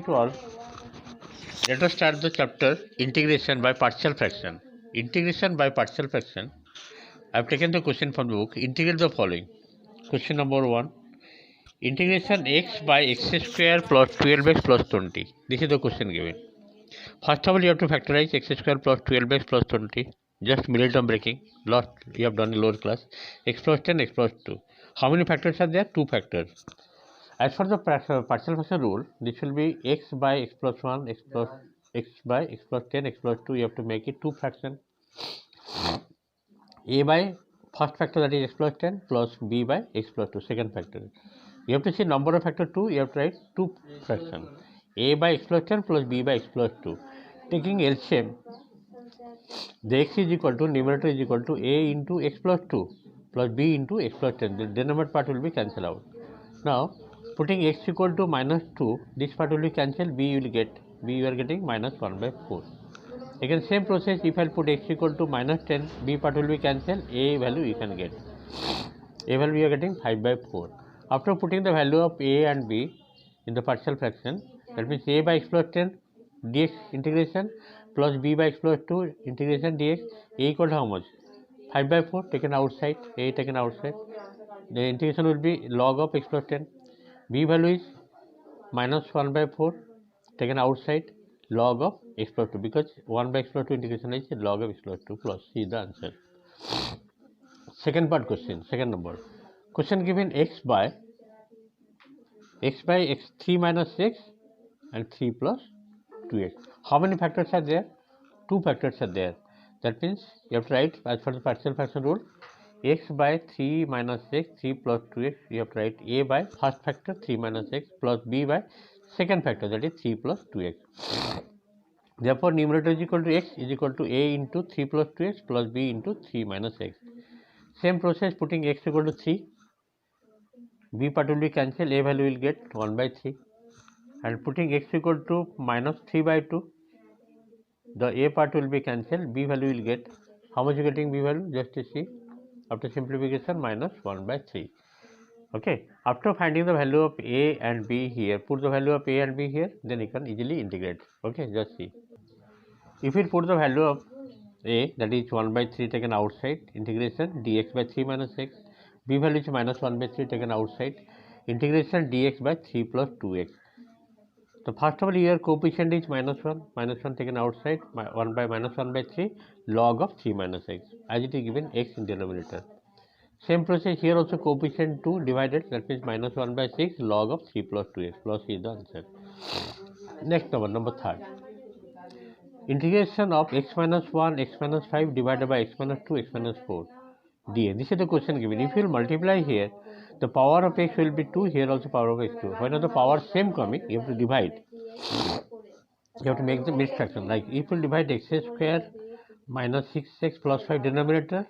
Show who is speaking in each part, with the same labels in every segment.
Speaker 1: To all, let us start the chapter integration by partial fraction. Integration by partial fraction. I have taken the question from the book. Integrate the following. Question number 1. Integration x by x square plus 12x plus 20. This is the question given. First of all, you have to factorize x square plus 12x plus 20. Just millisecond breaking. Lost. You have done in lower class. X plus 10, x plus 2. How many factors are there? 2 factors. As for the partial fraction rule, this will be x by x plus 1, x by x plus 10, x plus 2. You have to make it 2 fraction. A by first factor, that is x plus 10, plus b by x plus 2, second factor. You have to see number of factor 2, you have to write 2 fraction. A by x plus 10 plus b by x plus 2. Taking LCM, the x is equal to, numerator is equal to a into x plus 2 plus b into x plus 10. The denominator part will be cancelled out. Now, putting x equal to minus 2, this part will be cancelled, b you will get, b you are getting minus 1 by 4. Again same process, if I put x equal to minus 10, b part will be cancelled, a value you can get. A value you are getting 5 by 4. After putting the value of a and b in the partial fraction, that means a by x plus 10 dx integration plus b by x plus 2 integration dx, a equal to how much? 5 by 4 taken outside, a taken outside. The integration will be log of x plus 10. B value is minus 1 by 4 taken outside, log of x plus 2, because 1 by x plus 2 integration is log of x plus 2 plus C is the answer. Second part question, second number. Question given x by x 3 minus x and 3 plus 2x. How many factors are there? 2 factors are there. That means you have to write as per the partial fraction rule, x by 3 minus x, 3 plus 2x, you have to write a by first factor 3 minus x plus b by second factor, that is 3 plus 2x. Therefore, numerator is equal to x is equal to a into 3 plus 2x plus b into 3 minus x. Same process, putting x equal to 3, b part will be cancelled, a value will get 1 by 3, and putting x equal to minus 3 by 2, the a part will be cancelled, b value will get, how much you getting b value? Just to see, after simplification, minus 1 by 3. Okay, after finding the value of a and b here, put the value of a and b here, then you can easily integrate. Okay, just see. If you put the value of a, that is 1 by 3 taken outside, integration dx by 3 minus x, b value is minus 1 by 3 taken outside, integration dx by 3 plus 2x. So first of all, here coefficient is minus 1 taken outside, 1 by minus 1 by 3, log of 3 minus x, as it is given x in denominator. Same process here also, coefficient 2 divided, that means minus 1 by 6, log of 3 plus 2x, plus is the answer. Next number third. Integration of x minus 1, x minus 5 divided by x minus 2, x minus 4 dA. This is the question given. If you will multiply here, the power of x will be 2, here also power of x 2. When the power same coming, you have to divide. You have to make the mixed fraction. Like if you divide x square minus 6x plus 5, denominator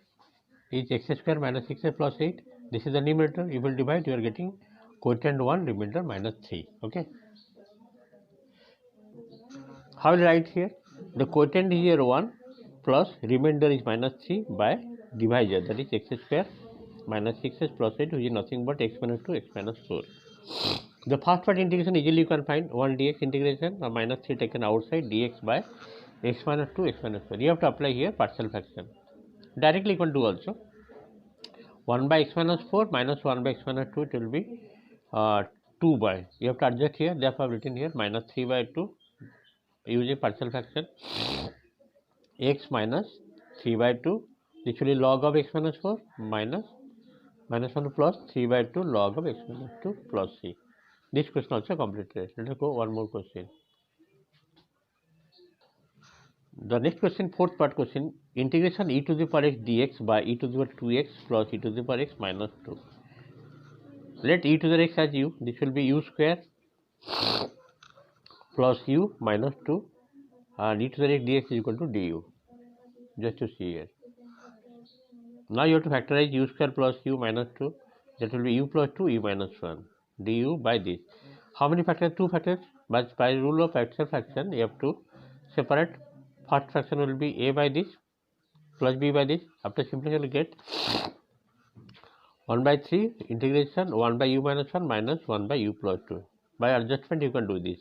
Speaker 1: is x square minus 6x plus 8. This is the numerator. You will divide, you are getting quotient 1, remainder minus 3. Okay. How will I write here? The quotient is here 1 plus remainder is minus 3 by divisor, that is x square minus 6x plus 8, which is nothing but x minus 2, x minus 4. The first part integration easily you can find 1 dx integration or minus 3 taken outside dx by x minus 2, x minus 4. You have to apply here partial fraction. Directly you can do also. 1 by x minus 4 minus 1 by x minus 2, it will be 2 by, you have to adjust here, therefore I have written here minus 3 by 2 using partial fraction, x minus 3 by 2, this will be log of x minus 4 minus 1 plus 3 by 2 log of x minus 2 plus c. This question also completed. Let us go one more question. The next question, fourth part question, integration e to the power x dx by e to the power 2x plus e to the power x minus 2. Let e to the x as u, this will be u square plus u minus 2 and e to the x dx is equal to du. Just to see here. Now you have to factorize u square plus u minus 2, that will be u plus 2, u minus 1, du by this. How many factors? 2 factors. But by rule of partial fraction, you have to separate. First fraction will be a by this plus b by this. After simplification, you get 1 by 3 integration 1 by u minus 1 minus 1 by u plus 2. By adjustment, you can do this.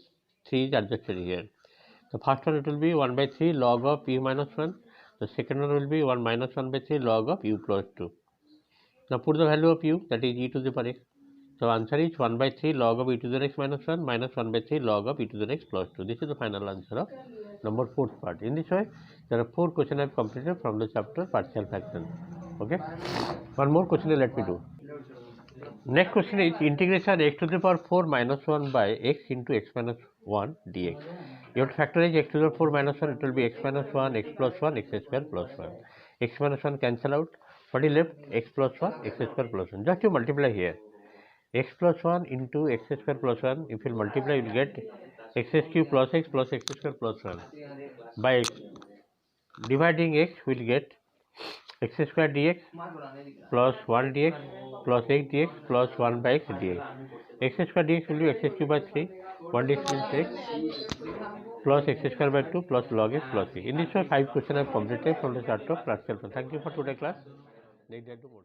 Speaker 1: 3 is adjusted here. The first one it will be 1 by 3 log of u minus 1. The second one will be 1 minus 1 by 3 log of u plus 2. Now put the value of u, that is e to the power x. So answer is 1 by 3 log of e to the x minus 1 minus 1 by 3 log of e to the x plus 2. This is the final answer of number 4th part. In this way, there are 4 questions I have completed from the chapter partial fraction. Okay. One more question let me do. Next question is integration x to the power 4 minus 1 by x into x minus 1 dx. You have to factorize x to the 4 minus 1, it will be x minus 1, x plus 1, x square plus 1. X minus 1 cancel out. What is left? X plus 1, x square plus 1. Just you multiply here. X plus 1 into x square plus 1. If you multiply, you will get x cube plus x square plus 1. By dividing x, we will get x square dx plus 1 dx plus x dx plus 1 by x dx. X square dx will be x cube by 3. 1 dx means x plus x square by 2 plus log x plus x. In this way, 5 questions I have completed from the chapter of partial fraction. Thank you for today's class. Next day, do more.